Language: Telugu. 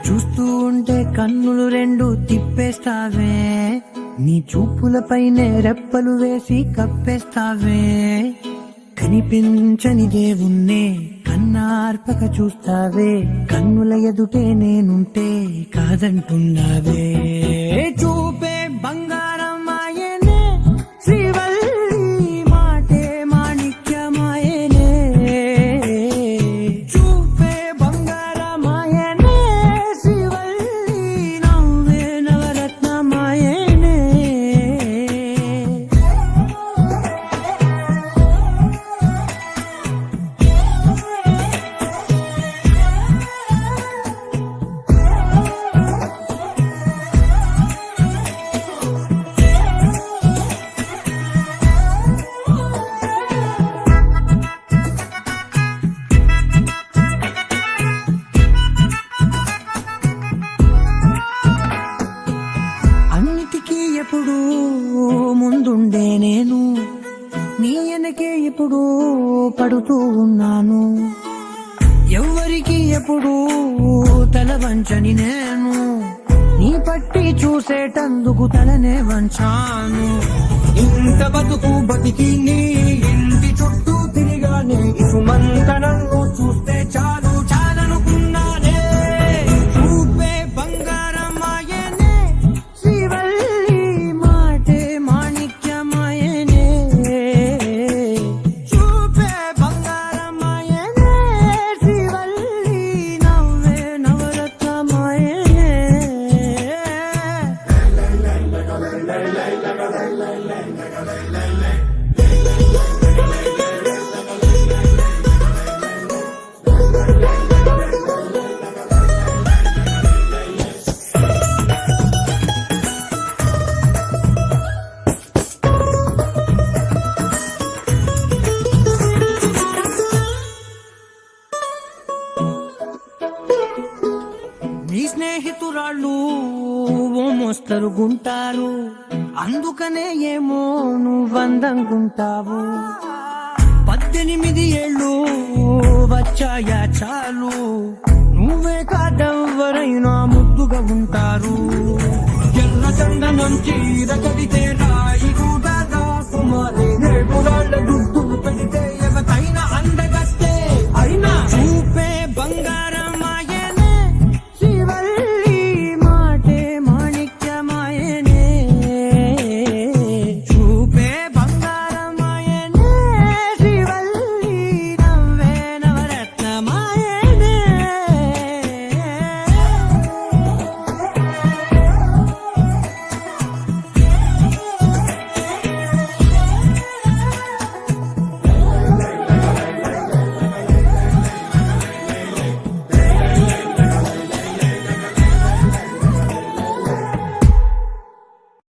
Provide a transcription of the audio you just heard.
చూస్తూ ఉంటే కన్నులు రెండు తిప్పేస్తావే, నీ చూపులపైనే రెప్పలు వేసి కప్పేస్తావే. కనిపించని దేవుణ్ణే కన్నార్పక చూస్తావే, కన్నుల ఎదుటే నేనుంటే కాదంటున్నావే. చూపే బంగారం ఆయనే, శ్రీవల్లి మాటే మాణిక్యమాయనే. చూపే బంగారం ఆయనే, శ్రీవల్లి నవ్వే నవరత్నమాయనే. అన్నిటికీ ఎప్పుడు ముందుండే నేను, నీ వెనకే ఎప్పుడు పడుతూ ఉన్నాను. ఎవ్వరికి ఎప్పుడు తల వంచని నేను, నీ పట్టి చూసేటందుకు తలనే వంచాను. ఇంత బతుకు బతికి నీ ఇంటి చుట్టూ తిరిగానే, ఇసుమంత నన్ను చూస్తే చాలు చాలనుకున్నానే. చూపే బంగారం ఆయనే, శ్రీవల్లి మాటే మాణిక్యమాయనే. చూపే బంగారం ఆయనే, శ్రీవల్లి నవ్వే నవరత్నమాయనే. నీ స్నేహితురాళ్ళు ఓ మోస్తరు గుంటారు, అందుకనే ఏమో నువ్వందంగుంటావు. 18 ఏళ్ళు వచ్చాయా చాలు, నువ్వే కాదెవ్వరైనా ముద్దుగా ఉంటారు. ఎర్ర చందనం చీర కడితే రాయి కూడా కుమారి